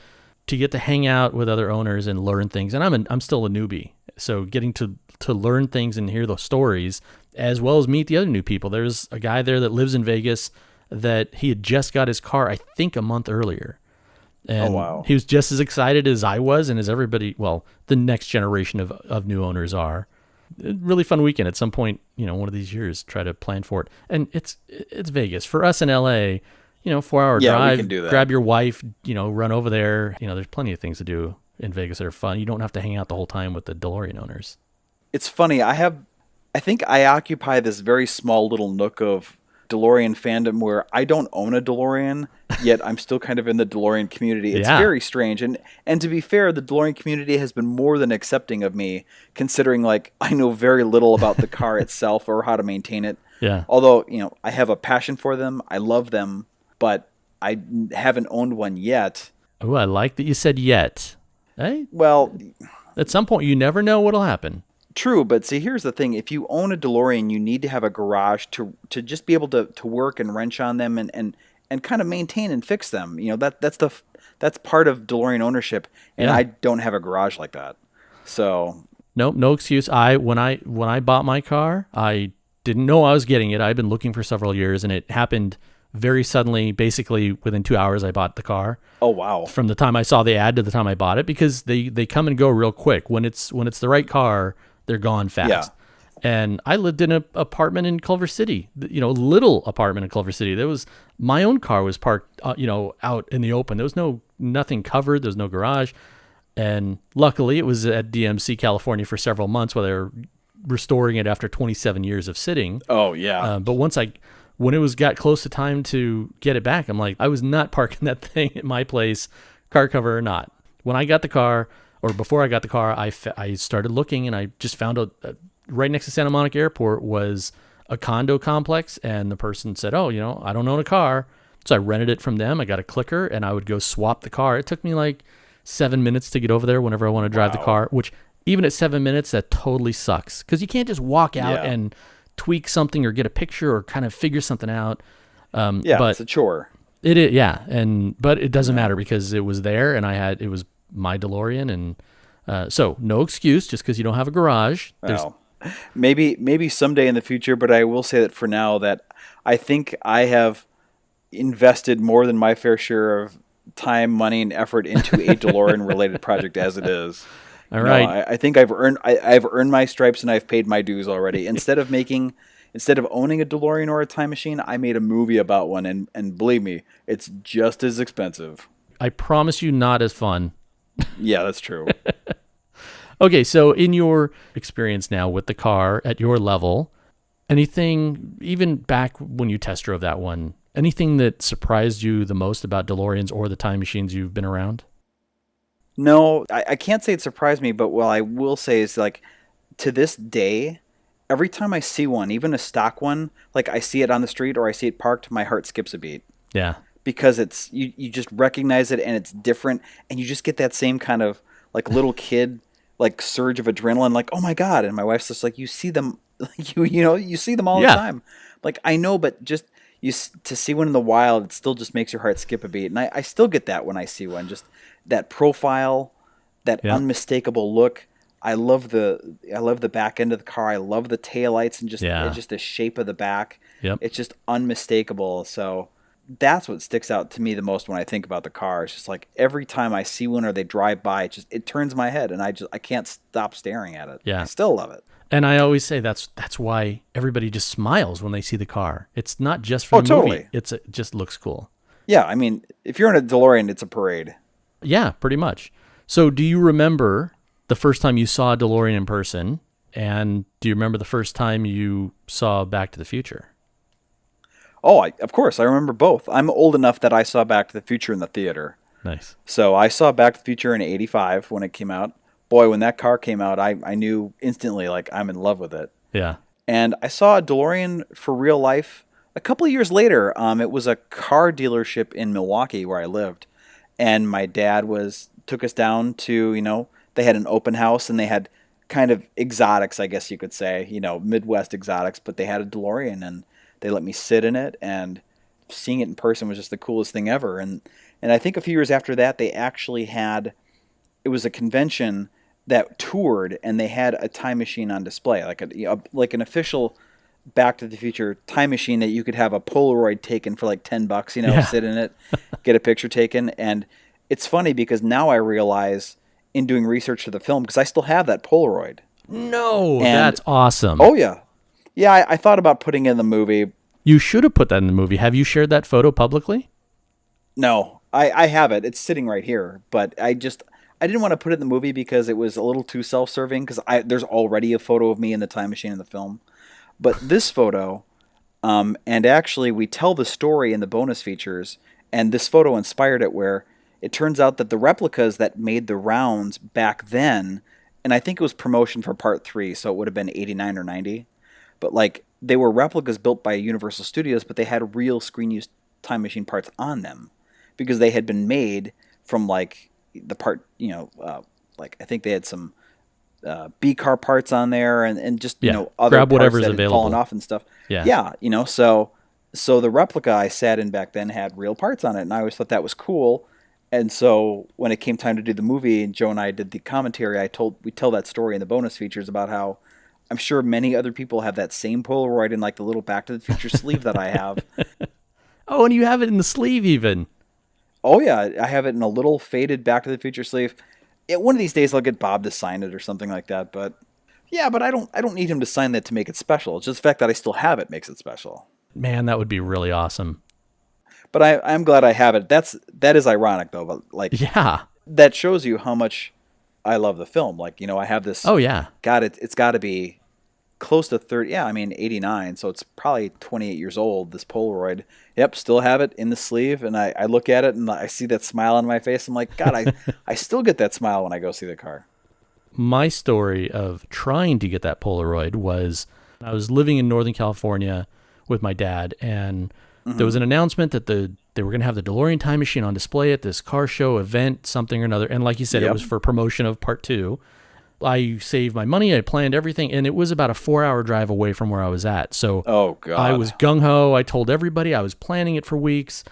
to get to hang out with other owners and learn things. And I'm still a newbie. So getting to learn things and hear the stories as well as meet the other new people. There's a guy there that lives in Vegas that he had just got his car, I think, a month earlier. And wow. He was just as excited as I was and as everybody, well, the next generation of new owners are. Really fun weekend. At some point, one of these years, try to plan for it. And it's Vegas. For us in LA, 4-hour drive, we can do that. Grab your wife, run over there. There's plenty of things to do in Vegas that are fun. You don't have to hang out the whole time with the DeLorean owners. It's funny. I think I occupy this very small little nook of DeLorean fandom where I don't own a DeLorean, yet I'm still kind of in the DeLorean community. It's very strange. And to be fair, the DeLorean community has been more than accepting of me, considering I know very little about the car itself or how to maintain it. Yeah. Although, I have a passion for them. I love them. But I haven't owned one yet. Oh, I like that you said yet. Hey? Well, at some point, you never know what'll happen. True, but see, here's the thing. If you own a DeLorean, you need to have a garage to just be able to work and wrench on them and kind of maintain and fix them. That's part of DeLorean ownership, and I don't have a garage like that. So nope, no excuse. When I bought my car, I didn't know I was getting it. I'd been looking for several years, and it happened very suddenly. Basically, within 2 hours, I bought the car. Oh wow! From the time I saw the ad to the time I bought it, because they come and go real quick. When it's the right car, they're gone fast. Yeah. And I lived in an apartment in Culver City, little apartment in Culver City. My own car was parked, out in the open. There was nothing covered. There was no garage. And luckily it was at DMC California for several months while they were restoring it after 27 years of sitting. Oh yeah. But when it got close to time to get it back, I'm like, I was not parking that thing at my place, car cover or not. When I got the car, or before I got the car, I started looking, and I just found out right next to Santa Monica Airport was a condo complex, and the person said, oh, I don't own a car. So I rented it from them. I got a clicker, and I would go swap the car. It took me 7 minutes to get over there whenever I want to drive the car, which even at 7 minutes, that totally sucks because you can't just walk out and tweak something or get a picture or kind of figure something out. But it's a chore. It is, but it doesn't matter because it was there and it was my DeLorean, and so no excuse just because you don't have a garage. Well, maybe someday in the future, but I will say that for now that I think I have invested more than my fair share of time, money, and effort into a DeLorean related project as it is. All right. No, I think I've earned my stripes and I've paid my dues already. Instead of owning a DeLorean or a time machine, I made a movie about one, and believe me, it's just as expensive. I promise you, not as fun. Yeah, that's true. Okay, so in your experience now with the car at your level, anything, even back when you test drove that one, anything that surprised you the most about DeLoreans or the time machines you've been around? No, I can't say it surprised me, but what I will say is, like, to this day, every time I see one, even a stock one, like I see it on the street or I see it parked, my heart skips a beat. Yeah. Because it's you just recognize it and it's different, and you just get that same kind of like little kid like surge of adrenaline, like, oh my God. And my wife's just like, you see them, you see them all the time. Like, I know, but just to see one in the wild, it still just makes your heart skip a beat. And I still get that when I see one, just that profile, that unmistakable look. I love the back end of the car. I love the taillights and just the shape of the back. Yep. It's just unmistakable. So that's what sticks out to me the most when I think about the car. It's just like every time I see one or they drive by, it turns my head, and I can't stop staring at it. Yeah. I still love it. And I always say that's why everybody just smiles when they see the car. It's not just for the movie. It just looks cool. Yeah, I mean, if you're in a DeLorean, it's a parade. Yeah, pretty much. So do you remember the first time you saw a DeLorean in person, and do you remember the first time you saw Back to the Future? Oh, of course. I remember both. I'm old enough that I saw Back to the Future in the theater. Nice. So I saw Back to the Future in '85 when it came out. Boy, when that car came out, I knew instantly, like, I'm in love with it. Yeah. And I saw a DeLorean for real life a couple of years later. It was a car dealership in Milwaukee where I lived. And my dad took us down to, they had an open house and they had kind of exotics, I guess you could say, Midwest exotics, but they had a DeLorean and they let me sit in it, and seeing it in person was just the coolest thing ever. And I think a few years after that, they actually it was a convention that toured, and they had a time machine on display, like an official Back to the Future time machine that you could have a Polaroid taken for like $10, sit in it, get a picture taken. And it's funny because now I realize in doing research for the film, because I still have that Polaroid. No, that's awesome. Oh, yeah. Yeah, I thought about putting it in the movie. You should have put that in the movie. Have you shared that photo publicly? No, I have it. It's sitting right here. But I didn't want to put it in the movie because it was a little too self-serving, because there's already a photo of me in the time machine in the film. But this photo, and actually we tell the story in the bonus features, and this photo inspired it, where it turns out that the replicas that made the rounds back then, and I think it was promotion for part 3, so it would have been 89 or 90, but like they were replicas built by Universal Studios, but they had real screen-used time machine parts on them because they had been made from like the part, like I think they had some B-car parts on there and just, other grab whatever's parts that had available. fallen off and stuff. Yeah. So the replica I sat in back then had real parts on it, and I always thought that was cool. And so when it came time to do the movie, and Joe and I did the commentary, we tell that story in the bonus features about how I'm sure many other people have that same Polaroid in like the little Back to the Future sleeve that I have. Oh, and you have it in the sleeve even. Oh yeah, I have it in a little faded Back to the Future sleeve. One of these days I'll get Bob to sign it or something like that. But I don't need him to sign that to make it special. It's just the fact that I still have it makes it special. Man, that would be really awesome. But I'm glad I have it. That is ironic though. But like, that shows you how much I love the film. Like, I have this. Oh yeah. God, it's got to be close to 30. Yeah, I mean 89. So it's probably 28 years old. This Polaroid. Yep, still have it in the sleeve. And I look at it and I see that smile on my face. I'm like, God, I still get that smile when I go see the car. My story of trying to get that Polaroid was I was living in Northern California with my dad, and there was an announcement that the they were going to have the DeLorean Time Machine on display at this car show event, something or another. And like you said, it was for promotion of part 2. I saved my money. I planned everything. And it was about a 4-hour drive away from where I was at. So I was gung-ho. I told everybody I was planning it for weeks.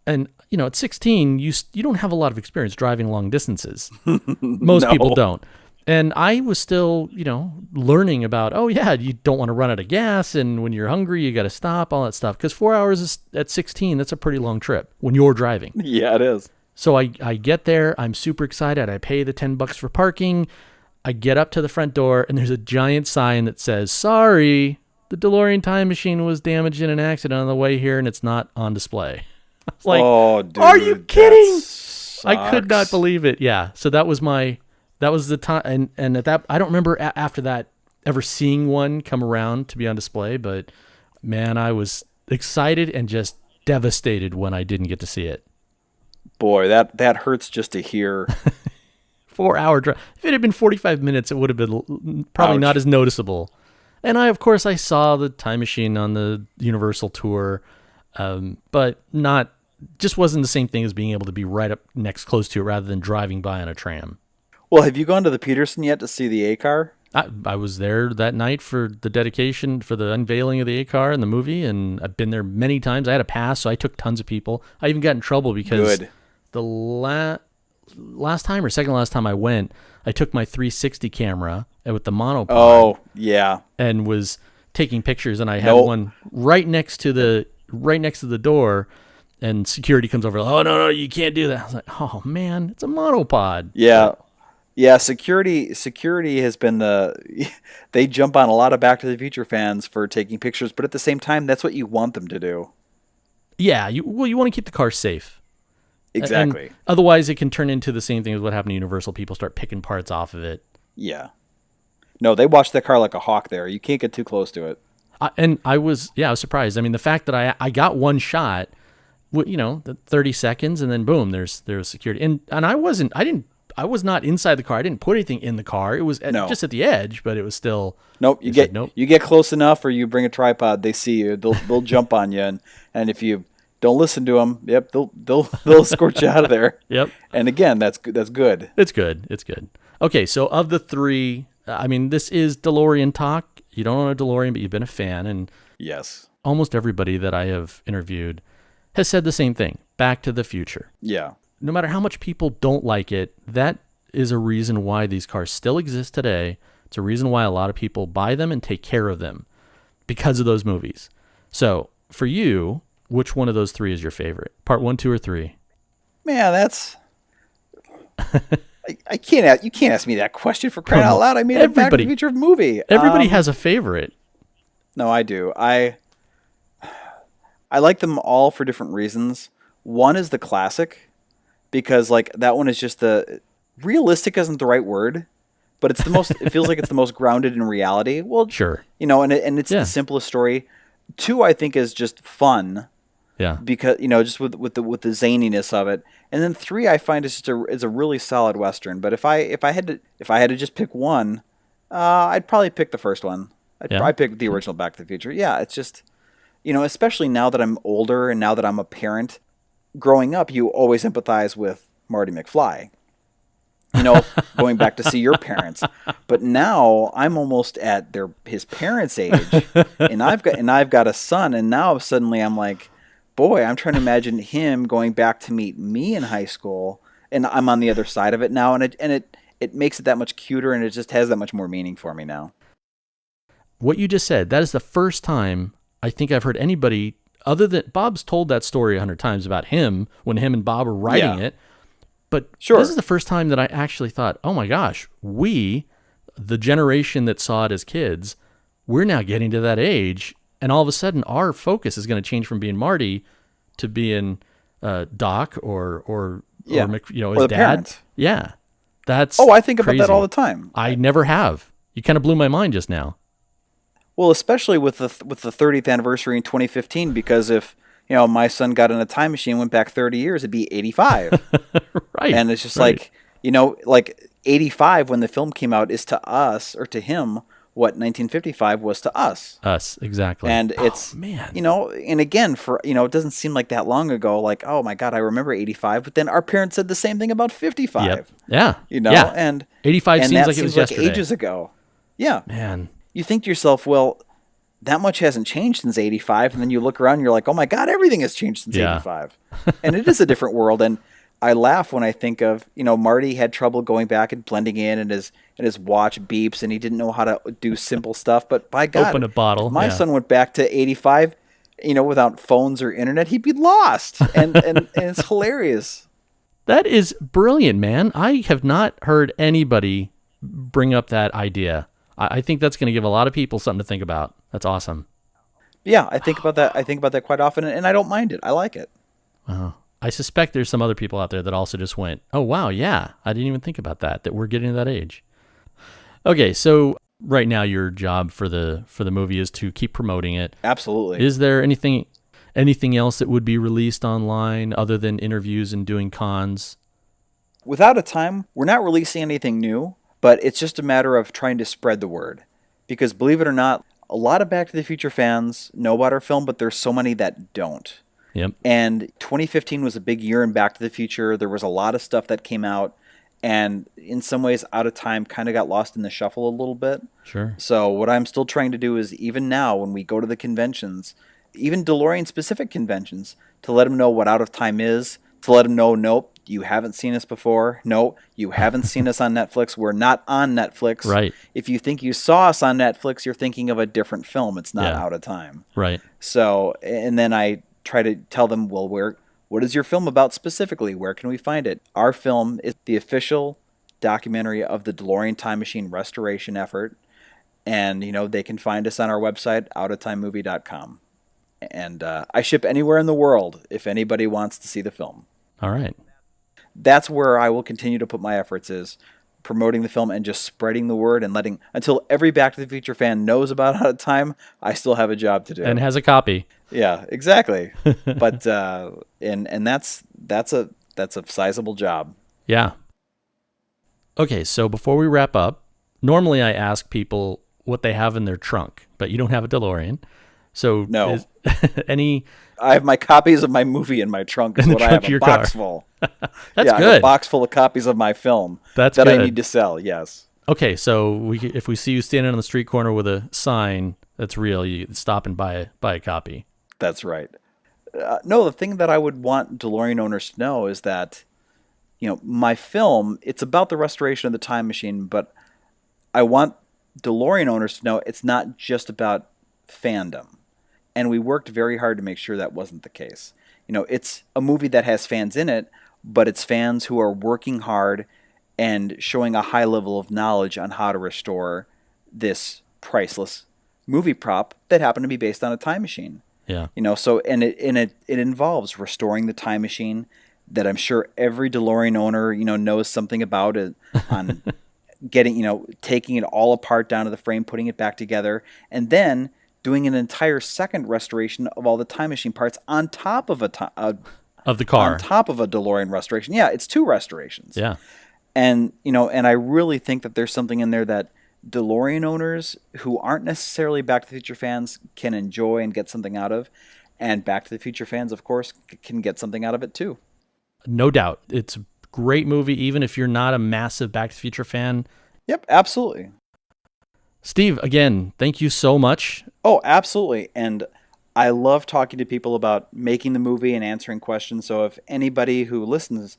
And, at 16, you don't have a lot of experience driving long distances. Most people don't. And I was still, learning about, you don't want to run out of gas. And when you're hungry, you got to stop, all that stuff. Because 4 hours at 16, that's a pretty long trip when you're driving. Yeah, it is. So I get there. I'm super excited. I pay the $10 for parking. I get up to the front door, and there's a giant sign that says, "Sorry, the DeLorean Time Machine was damaged in an accident on the way here, and it's not on display." I was like, "Oh, dude, are you kidding?" I could not believe it. Yeah. So that was the time. And at that, I don't remember after that ever seeing one come around to be on display, but man, I was excited and just devastated when I didn't get to see it. Boy, that hurts just to hear. 4-hour drive. If it had been 45 minutes, it would have been probably not as noticeable. And of course, I saw the Time Machine on the Universal tour, but just wasn't the same thing as being able to be right up close to it rather than driving by on a tram. Well, have you gone to the Peterson yet to see the A-car? I was there that night for the dedication, for the unveiling of the A-car in the movie, and I've been there many times. I had a pass, so I took tons of people. I even got in trouble because the last time or second last time I went, I took my 360 camera with the monopod. Oh, yeah. And was taking pictures, and I had one right next to the door, and security comes over. "Oh, no, you can't do that." I was like, "Oh man, it's a monopod." Yeah. Yeah, security has been they jump on a lot of Back to the Future fans for taking pictures, but at the same time, that's what you want them to do. Yeah, you want to keep the car safe. Exactly. And otherwise, it can turn into the same thing as what happened to Universal. People start picking parts off of it. Yeah. No, they watch that car like a hawk there. You can't get too close to it. I was surprised. I mean, the fact that I got one shot, the 30 seconds, and then boom, there's security. And I was not inside the car. I didn't put anything in the car. It was just at the edge, but it was still. Nope. You get close enough, or you bring a tripod. They see you. They'll jump on you, and if you don't listen to them, they'll escort you out of there. Yep. And again, that's good. It's good. Okay, so of the 3, I mean, this is DeLorean talk. You don't own a DeLorean, but you've been a fan, and yes, almost everybody that I have interviewed has said the same thing. Back to the Future. Yeah. No matter how much people don't like it, that is a reason why these cars still exist today. It's a reason why a lot of people buy them and take care of them because of those movies. So, for you, which one of those 3 is your favorite? Part 1, 2, or 3? Man, that's... I can't. You can't ask me that question for crying out loud. I made a Back to the Future movie. Everybody has a favorite. No, I do. I like them all for different reasons. One is the classic, because that one is just realistic isn't the right word, but it's the most. It feels like it's the most grounded in reality. Well, sure. And it's the simplest story. 2, I think, is just fun. Yeah. Because just with the zaniness of it, and then 3 I find is a really solid Western. But if I had to just pick one, I'd probably pick the first one. I'd probably pick the original Back to the Future. Yeah, it's just especially now that I'm older and now that I'm a parent. Growing up, you always empathize with Marty McFly. Going back to see your parents. But now I'm almost at his parents' age, and I've got a son, and now suddenly I'm like, boy, I'm trying to imagine him going back to meet me in high school, and I'm on the other side of it now, and it makes it that much cuter, and it just has that much more meaning for me now. What you just said, that is the first time I think I've heard anybody other than Bob's told that story 100 times about him when him and Bob were writing it. But this is the first time that I actually thought, oh my gosh, the generation that saw it as kids, we're now getting to that age, and all of a sudden our focus is going to change from being Marty to being Doc or his dad. Parents. Yeah, that's I think crazy. About that all the time. I never have. You kind of blew my mind just now. Well, especially with the 30th anniversary in 2015, because if my son got in a time machine and went back 30 years, it'd be 85. Right. And it's just like 85 when the film came out is to us, or to him, what 1955 was to us. Us, exactly. And it's, man. And again, it doesn't seem like that long ago, like, oh my God, I remember 85, but then our parents said the same thing about 55. Yep. Yeah. And 85 and seems that like it seems was like yesterday. ages ago. Yeah. Man. You think to yourself, well, that much hasn't changed since 85. And then you look around and you're like, oh my God, everything has changed since 85. And it is a different world. And I laugh when I think of, Marty had trouble going back and blending in, and his watch beeps, and he didn't know how to do simple stuff. But by God, Open a bottle. if my son went back to 85, without phones or internet, he'd be lost. And it's hilarious. That is brilliant, man. I have not heard anybody bring up that idea. I think that's going to give a lot of people something to think about. That's awesome. Yeah, I think about that. I think about that quite often, and I don't mind it. I like it. I suspect there's some other people out there that also just went, oh, wow, yeah, I didn't even think about that we're getting to that age. Okay, so right now your job for the movie is to keep promoting it. Absolutely. Is there anything else that would be released online other than interviews and doing cons? Without a time, we're not releasing anything new, but it's just a matter of trying to spread the word. Because believe it or not, a lot of Back to the Future fans know about our film, but there's so many that don't. Yep. And 2015 was a big year in Back to the Future. There was a lot of stuff that came out, and in some ways, Out of Time kind of got lost in the shuffle a little bit. Sure. So what I'm still trying to do is, even now when we go to the conventions, even DeLorean-specific conventions, to let them know what Out of Time is, to let them know, nope, you haven't seen us before. No, you haven't seen us on Netflix. We're not on Netflix. Right. If you think you saw us on Netflix, you're thinking of a different film. It's not Out of Time. Right. So, and then I try to tell them, well, what is your film about specifically? Where can we find it? Our film is the official documentary of the DeLorean Time Machine restoration effort. And, they can find us on our website, OUTATIMEmovie.com. And I ship anywhere in the world if anybody wants to see the film. All right. That's where I will continue to put my efforts, is promoting the film and just spreading the word, and until every Back to the Future fan knows about Out of Time, I still have a job to do. And has a copy. Yeah, exactly. But and that's a sizable job. Yeah. Okay, so before we wrap up, normally I ask people what they have in their trunk, but you don't have a DeLorean. So no. I have my copies of my movie in my trunk. Is what I have, a box full. That's good. I have a box full of copies of my film that I need to sell. Yes. Okay, so if we see you standing on the street corner with a sign that's real, you stop and buy a copy. That's right. No, the thing that I would want DeLorean owners to know is that, my film, it's about the restoration of the time machine, but I want DeLorean owners to know it's not just about fandom. And we worked very hard to make sure that wasn't the case. It's a movie that has fans in it, but it's fans who are working hard and showing a high level of knowledge on how to restore this priceless movie prop that happened to be based on a time machine. Yeah. So it involves restoring the time machine that I'm sure every DeLorean owner, knows something about it, on getting, taking it all apart down to the frame, putting it back together, and then doing an entire second restoration of all the time machine parts on top of of the car, on top of a DeLorean restoration. Yeah, it's two restorations. Yeah. And, and I really think that there's something in there that DeLorean owners who aren't necessarily Back to the Future fans can enjoy and get something out of. And Back to the Future fans, of course, can get something out of it too. No doubt. It's a great movie, even if you're not a massive Back to the Future fan. Yep, absolutely. Steve, again, thank you so much. Oh, absolutely. And I love talking to people about making the movie and answering questions. So if anybody who listens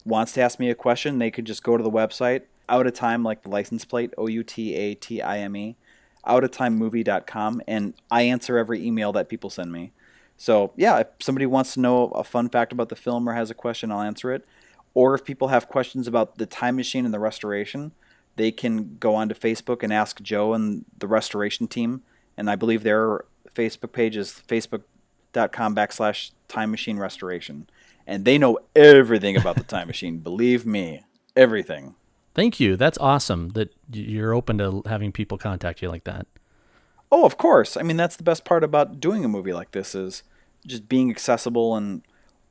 wants to ask me a question, they could just go to the website, Out of Time, like the license plate, OUTATIME, OUTATIMEmovie.com, and I answer every email that people send me. So yeah, if somebody wants to know a fun fact about the film or has a question, I'll answer it. Or if people have questions about the time machine and the restoration, they can go onto Facebook and ask Joe and the restoration team. And I believe their Facebook page is facebook.com/time machine restoration. And they know everything about the time machine. Believe me, everything. Thank you. That's awesome that you're open to having people contact you like that. Oh, of course. I mean, that's the best part about doing a movie like this, is just being accessible and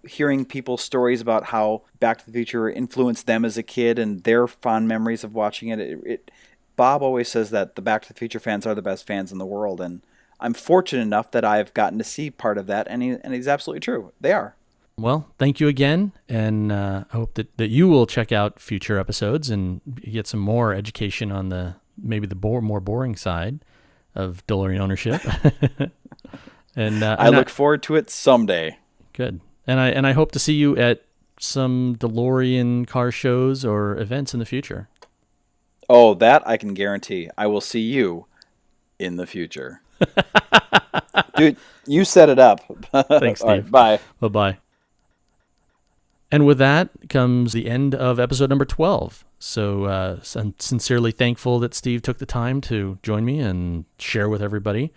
hearing people's stories about how Back to the Future influenced them as a kid and their fond memories of watching it. Bob always says that the Back to the Future fans are the best fans in the world, and I'm fortunate enough that I've gotten to see part of that, and he's absolutely true. They are. Well, thank you again, and I hope that you will check out future episodes and get some more education on maybe the more boring side of DeLorean ownership. And I look forward to it someday. Good. And I hope to see you at some DeLorean car shows or events in the future. Oh, that I can guarantee. I will see you in the future. Dude, you set it up. Thanks, Steve. All right, bye. Bye-bye. And with that comes the end of episode number 12. So I'm sincerely thankful that Steve took the time to join me and share with everybody.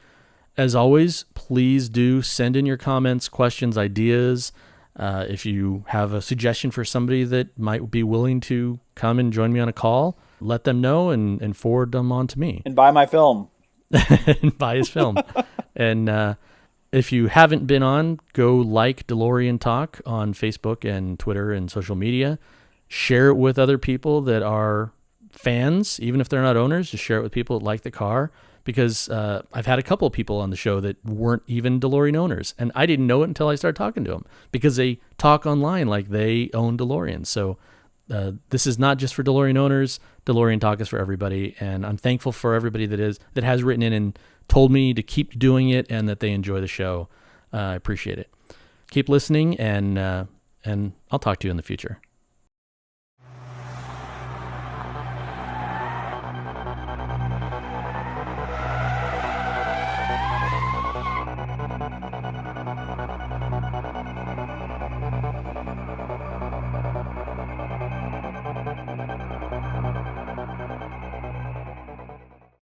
As always, please do send in your comments, questions, ideas. If you have a suggestion for somebody that might be willing to come and join me on a call, let them know and forward them on to me. And buy my film. And buy his film. And if you haven't been on, go like DeLorean Talk on Facebook and Twitter and social media. Share it with other people that are fans, even if they're not owners. Just share it with people that like the car. Because I've had a couple of people on the show that weren't even DeLorean owners. And I didn't know it until I started talking to them. Because they talk online like they own DeLoreans. So this is not just for DeLorean owners. DeLorean Talk is for everybody. And I'm thankful for everybody that has written in and told me to keep doing it and that they enjoy the show. I appreciate it. Keep listening, and I'll talk to you in the future.